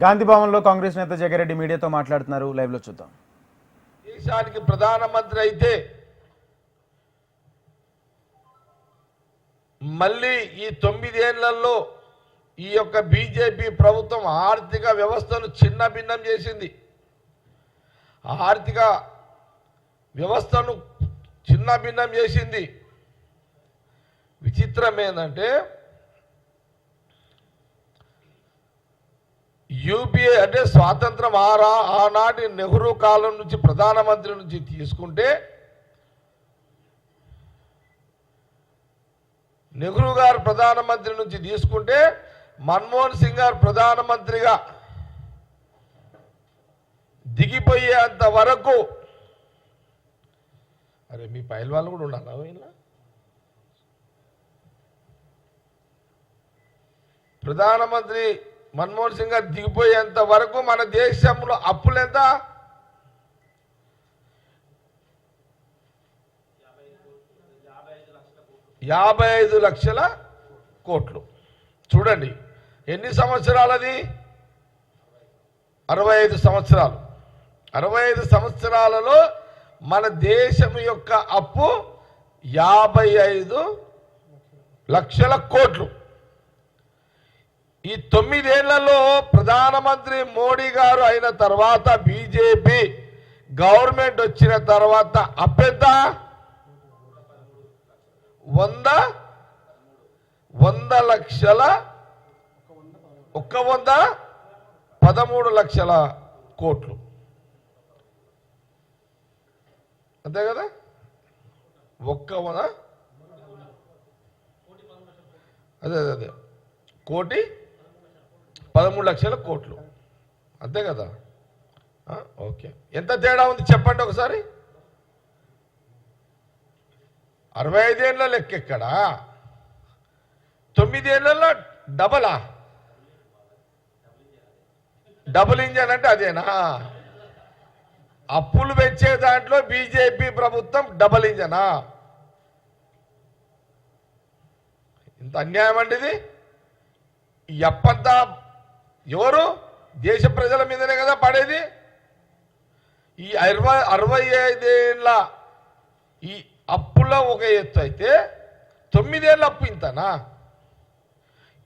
గాంధీ భవన్లో కాంగ్రెస్ నేత జగ్గారెడ్డి మీడియాతో మాట్లాడుతున్నారు. లైవ్లో చూద్దాం. దేశానికి ప్రధానమంత్రి అయితే మళ్ళీ ఈ 9 ఏళ్లలో ఈ యొక్క బీజేపీ ప్రభుత్వం ఆర్థిక వ్యవస్థను చిన్నభిన్నం చేసింది. ఆర్థిక వ్యవస్థను చిన్నభిన్నం చేసింది. విచిత్రం ఏంటంటే యూపీఏ అంటే స్వాతంత్రం ఆనాటి నెహ్రూ కాలం నుంచి ప్రధానమంత్రి నుంచి తీసుకుంటే నెహ్రూ గారు ప్రధానమంత్రి నుంచి తీసుకుంటే మన్మోహన్ సింగ్ గారు ప్రధానమంత్రిగా దిగిపోయేంత వరకు అరే మీ పైల వాళ్ళు కూడా ఉండాలా ఇలా ప్రధానమంత్రి మన్మోహన్ సింగ్ గారు దిగిపోయేంత వరకు మన దేశంలో అప్పులు ఎంత 55 లక్షల కోట్లు. చూడండి ఎన్ని సంవత్సరాలది 65 సంవత్సరాలు. 65 సంవత్సరాలలో మన దేశం యొక్క అప్పు 55 లక్షల కోట్లు. ఈ 9 ఏళ్లలో ప్రధానమంత్రి మోడీ గారు అయిన తర్వాత బీజేపీ గవర్నమెంట్ వచ్చిన తర్వాత అప్పెంత 100 లక్షల 13 లక్షల కోట్లు. అంతే కదా? అదే కోటి 13 లక్షల కోట్లు. అంతే కదా? ఓకే, ఎంత తేడా ఉంది చెప్పండి ఒకసారి. 65 ఏళ్ళ లెక్క ఎక్కడా? 9 ఏళ్లలో డబుల్ ఇంజన్ అంటే అదేనా? అప్పులు పెంచే దాంట్లో బీజేపీ ప్రభుత్వం డబుల్ ఇంజనా? ఇంత అన్యాయం అండి ఇది. ఈ అప్పంతా ఎవరు? దేశ ప్రజల మీదనే కదా పడేది. ఈ 65 ఏళ్ళ ఈ అప్పులో ఒక ఎత్తు అయితే 9 ఏళ్ళ అప్పు ఇంతనా?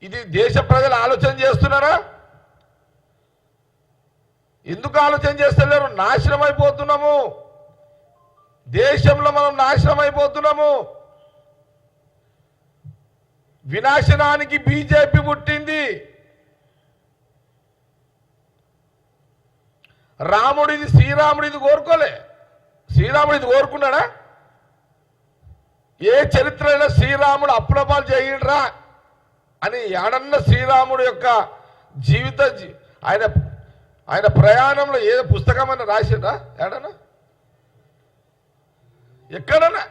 ఇది దేశ ప్రజలు ఆలోచన చేస్తున్నారా? ఎందుకు ఆలోచన చేస్తలేరు? నాశనం అయిపోతున్నాము. దేశంలో మనం నాశనం అయిపోతున్నాము. వినాశనానికి బీజేపీ పుట్టింది. రాముడిది శ్రీరాముడిది కోరుకోలే. శ్రీరాముడిది కోరుకున్నాడా? ఏ చరిత్ర అయినా శ్రీరాముడు అప్పులపాలు చేయండిరా అని ఏడన్న శ్రీరాముడు యొక్క జీవిత ఆయన ప్రయాణంలో ఏదో పుస్తకం అని రాసిండ్రా ఏడన్నా? ఎక్కడన్నా?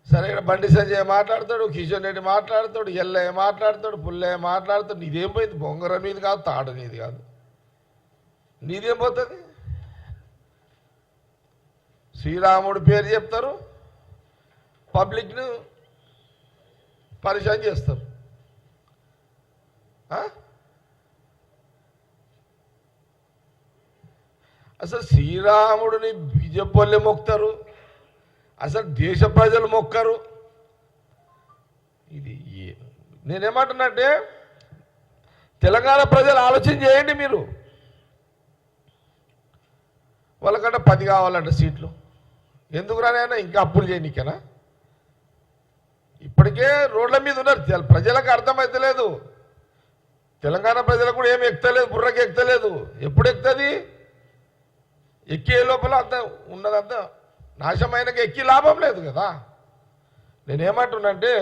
సరే, ఇక్కడ బండి సంజయ్ మాట్లాడతాడు, కిషన్ రెడ్డి మాట్లాడతాడు, ఎల్లయ్య మాట్లాడతాడు, పుల్లయ్య మాట్లాడతాడు. నీదేం పోయింది? బొంగరం నీది కాదు, తాడు నీది కాదు, నీదేం పోతుంది? శ్రీరాముడు పేరు చెప్తారు, పబ్లిక్ను పరిచయం చేస్తారు. అసలు శ్రీరాముడిని బీజేపీ వాళ్ళే మొక్కుతారు, అసలు దేశ ప్రజలు మొక్కరు. ఇది నేనేమంటున్నంటే తెలంగాణ ప్రజలు ఆలోచన చేయండి. మీరు వాళ్ళకంటే 10 కావాలంట సీట్లు. ఎందుకు రానైనా ఇంకా అప్పులు చేయనికేనా? ఇప్పటికే రోడ్ల మీద ఉన్నారు. ప్రజలకు అర్థమైతలేదు. తెలంగాణ ప్రజలకు కూడా ఏమి ఎక్కలేదు, బుర్రకి ఎక్కలేదు. ఎప్పుడు ఎక్కుతుంది? ఎక్కే లోపల అంత ఉన్నదంతా నాశమైనకి ఎక్కి లాభం లేదు కదా. నేనేమంటున్నంటే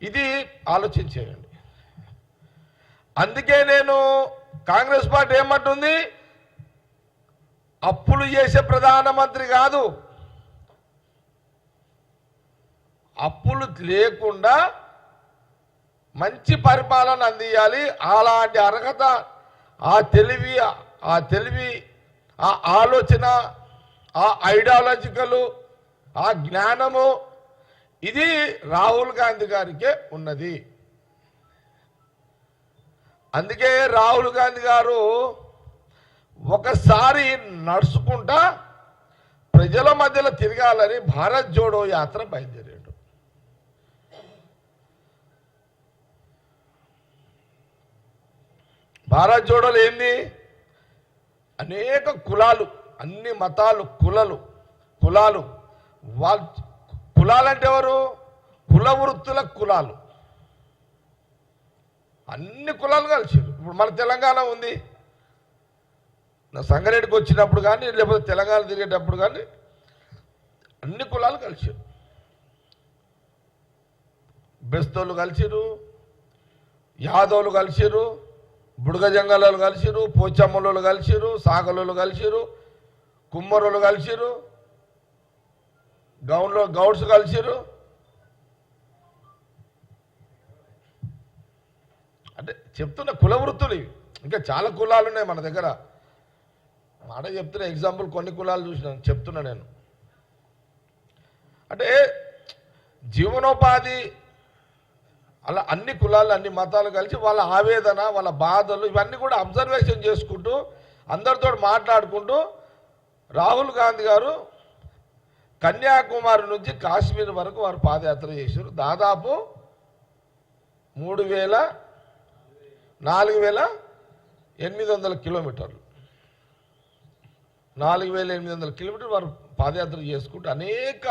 ఇది ఆలోచించేయండి. అందుకే నేను కాంగ్రెస్ పార్టీ ఏమంటుంది, అప్పులు చేసే ప్రధానమంత్రి కాదు, అప్పులు లేకుండా మంచి పరిపాలన అందియాలి. అలాంటి అర్హత, ఆ తెలివి, ఆ ఆలోచన, ఆ ఐడియాలజికల్, ఆ జ్ఞానము ఇది రాహుల్ గాంధీ గారికే ఉన్నది. అందుకే రాహుల్ గాంధీ గారు ఒకసారి నడుచుకుంటా ప్రజల మధ్యలో తిరగాలని భారత్ జోడో యాత్ర బయలుదేరాడు. భారత్ జోడోలో ఏంది? అనేక కులాలు, అన్ని మతాలు, కులాలు కులాలంటే ఎవరు? కుల వృత్తుల కులాలు, అన్ని కులాలు కలిసారు. ఇప్పుడు మన తెలంగాణ ఉంది, నా సంగారెడ్డికి వచ్చినప్పుడు కానీ లేకపోతే తెలంగాణ తిరిగేటప్పుడు కానీ అన్ని కులాలు కలిసారు. బెస్తోళ్ళు కలిసిరు, యాదవులు కలిసిరు, బుడగ జంగలోళ్ళు కలిసిరు, పోచమ్మలోళ్ళు కలిసిరు, సాగలోళ్ళు కలిసిరు, కుమ్మరోళ్ళు కలిసిరు, గౌడ్స్ కలిసిరు. అంటే చెప్తున్న కుల వృత్తులు ఇవి. ఇంకా చాలా కులాలు ఉన్నాయి మన దగ్గర. మాట చెప్తున్నా, ఎగ్జాంపుల్ కొన్ని కులాలు చూసినాను చెప్తున్నా నేను. అంటే జీవనోపాధి అలా అన్ని కులాలు, అన్ని మతాలు కలిసి వాళ్ళ ఆవేదన, వాళ్ళ బాధలు ఇవన్నీ కూడా అబ్జర్వేషన్ చేసుకుంటూ అందరితో మాట్లాడుకుంటూ రాహుల్ గాంధీ గారు కన్యాకుమారి నుంచి కాశ్మీర్ వరకు వారు పాదయాత్ర చేశారు. దాదాపు 4,800 కిలోమీటర్లు, 4,800 కిలోమీటర్లు వారు పాదయాత్ర చేసుకుంటూ అనేక